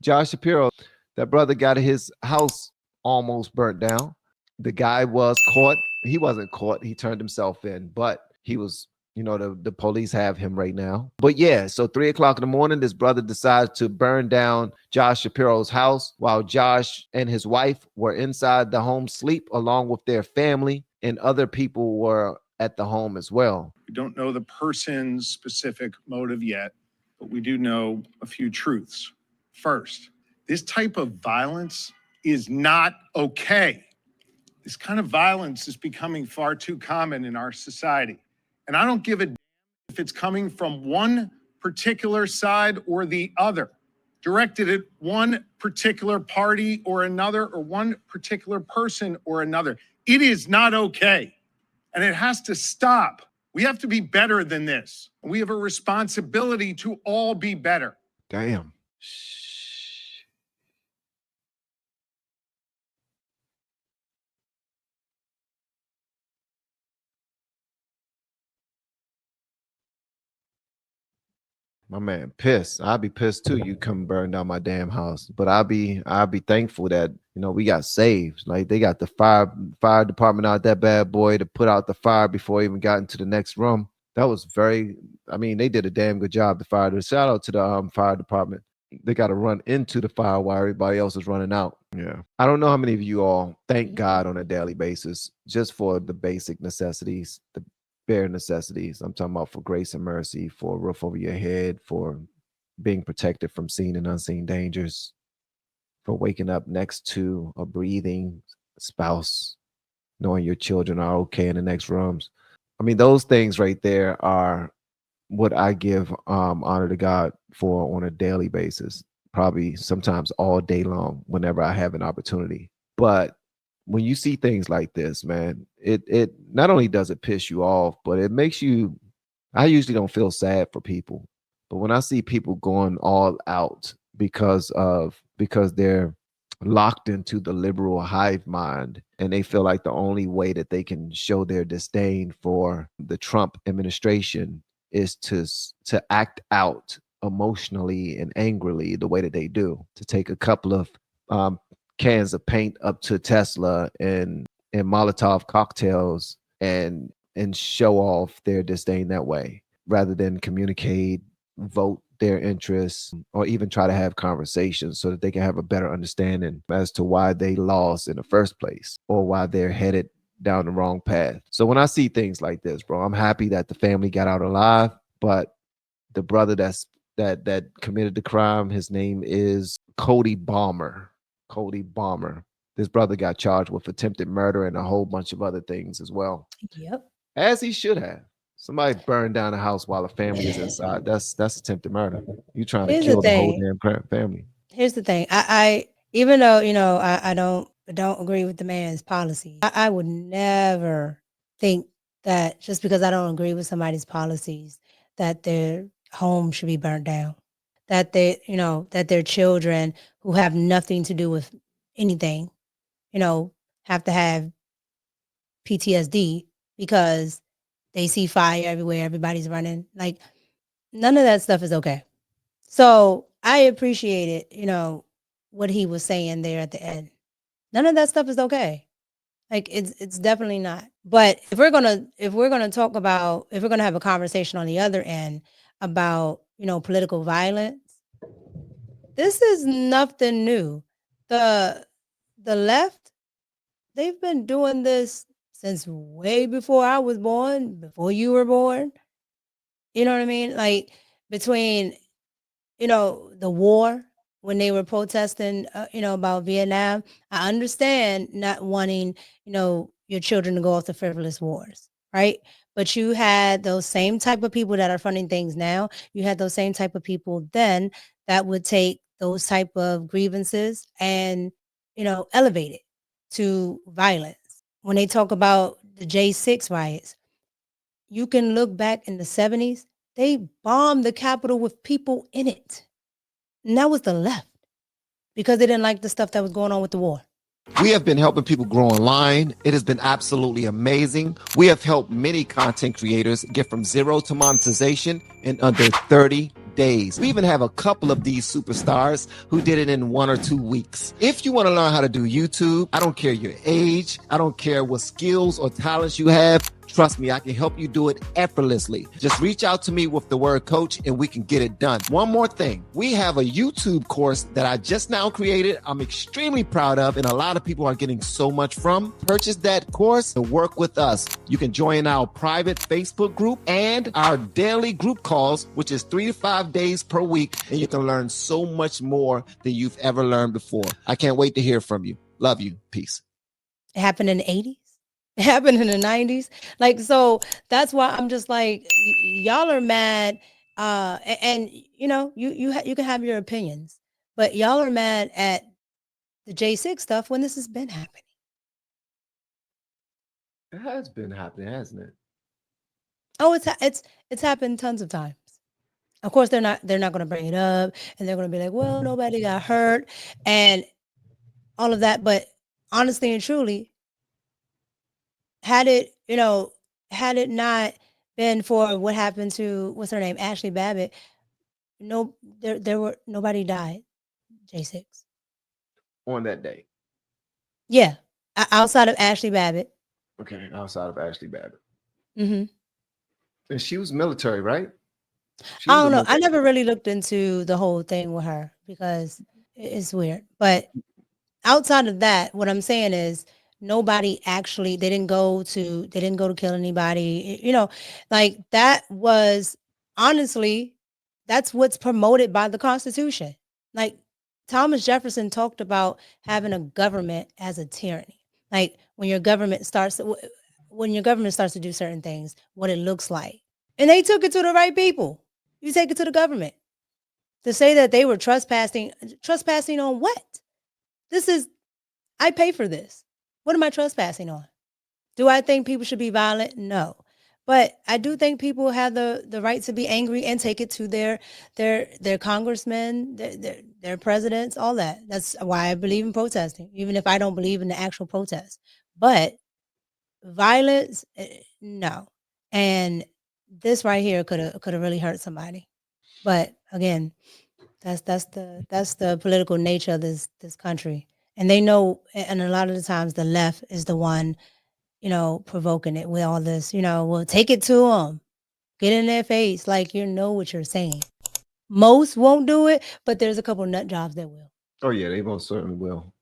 Josh Shapiro, that brother got his house almost burnt down. The guy was caught. He wasn't caught. He turned himself in, but he was, the police have him right now. But yeah, so 3 o'clock in the morning, this brother decides to burn down Josh Shapiro's house while Josh and his wife were inside the home sleep along with their family, and other people were at the home as well. We don't know the person's specific motive yet, but we do know a few truths. First, this type of violence is not okay. This kind of violence is becoming far too common in our society. And I don't give a damn if it's coming from one particular side or the other, directed at one particular party or another, or one particular person or another. It is not okay. And it has to stop. We have to be better than this. We have a responsibility to all be better. Damn. My man pissed. I'll be pissed too. You come burn down my damn house. But I'll be thankful that we got saved. Like they got the fire department out that bad boy to put out the fire before it even got into the next room. That was they did a damn good job. The fire. Shout out to the fire department. They got to run into the fire while everybody else is running out. Yeah. I don't know how many of you all thank God on a daily basis just for the basic necessities, the bare necessities. I'm talking about for grace and mercy, for a roof over your head, for being protected from seen and unseen dangers, for waking up next to a breathing spouse, knowing your children are okay in the next rooms. I mean, those things right there are what I give honor to God for on a daily basis, probably sometimes all day long whenever I have an opportunity. But when you see things like this, man, it not only does it piss you off, but it makes you, I usually don't feel sad for people, but when I see people going all out because they're locked into the liberal hive mind and they feel like the only way that they can show their disdain for the Trump administration is to act out emotionally and angrily the way that they do, to take a couple of cans of paint up to Tesla and Molotov cocktails and show off their disdain that way, rather than communicate, vote their interests, or even try to have conversations so that they can have a better understanding as to why they lost in the first place or why they're headed down the wrong path. So when I see things like this, bro, I'm happy that the family got out alive, but the brother that committed the crime, his name is Cody Balmer. This brother got charged with attempted murder and a whole bunch of other things as well. Yep. As he should have. Somebody burned down a house while the family is inside. That's attempted murder. You trying to kill the whole damn family. Here's the thing. I even though I don't agree with the man's policy, I would never think that just because I don't agree with somebody's policies that their home should be burned down. That that their children who have nothing to do with anything, have to have PTSD because they see fire everywhere, everybody's running. Like, none of that stuff is okay. So I appreciated, what he was saying there at the end. None of that stuff is okay. Like, it's definitely not. But if we're gonna have a conversation on the other end about, political violence, this is nothing new. The left, they've been doing this since way before I was born, before you were born. You know what I mean? Like, between, the war, when they were protesting, about Vietnam, I understand not wanting, your children to go off to frivolous wars, right? But you had those same type of people that are funding things now. You had those same type of people then that would take those type of grievances and, elevate it to violence. When they talk about the J6 riots, you can look back in the 70s, they bombed the Capitol with people in it. And that was the left because they didn't like the stuff that was going on with the war. We have been helping people grow online. It has been absolutely amazing. We have helped many content creators get from zero to monetization in under 30 days. We even have a couple of these superstars who did it in 1 or 2 weeks. If you want to learn how to do YouTube, I don't care your age, I don't care what skills or talents you have. Trust me, I can help you do it effortlessly. Just reach out to me with the word coach and we can get it done. One more thing. We have a YouTube course that I just now created. I'm extremely proud of, and a lot of people are getting so much from. Purchase that course and work with us. You can join our private Facebook group and our daily group calls, which is 3 to 5 days per week, and you can learn so much more than you've ever learned before. I can't wait to hear from you. Love you. Peace. It happened in the 80s. It happened in the 90s. Like, so that's why I'm just like, y'all are mad. And you know, you can have your opinions, but y'all are mad at the J6 stuff when this has been happening. It has been happening, hasn't it? Oh, it's happened tons of times. Of course, they're not going to bring it up, and they're going to be like, well, nobody got hurt, and all of that. But honestly and truly, had it, had it not been for what happened to what's her name, Ashley Babbitt, no, there were nobody died. J6. On that day. Yeah, outside of Ashley Babbitt. Okay, outside of Ashley Babbitt. Mm-hmm. And she was military, right? She I was a don't know. I military. never really looked into the whole thing with her because it's weird. But outside of that, what I'm saying is nobody actually they didn't go to kill anybody. Like that was honestly that's what's promoted by the Constitution. Like Thomas Jefferson talked about having a government as a tyranny. Like when your government starts to do certain things, what it looks like. And they took it to the right people. You take it to the government. To say that they were trespassing on what? This is I pay for this. What am I trespassing on? Do I think people should be violent? No. But I do think people have the right to be angry and take it to their congressmen, their presidents, all that. That's why I believe in protesting, even if I don't believe in the actual protest. But violence, no. And this right here could have really hurt somebody. But again, that's the political nature of this country, and they know. And a lot of the times, the left is the one, provoking it with all this. Well, take it to them, get in their face, like you know what you're saying. Most won't do it, but there's a couple nut jobs that will. Oh yeah, they most certainly will.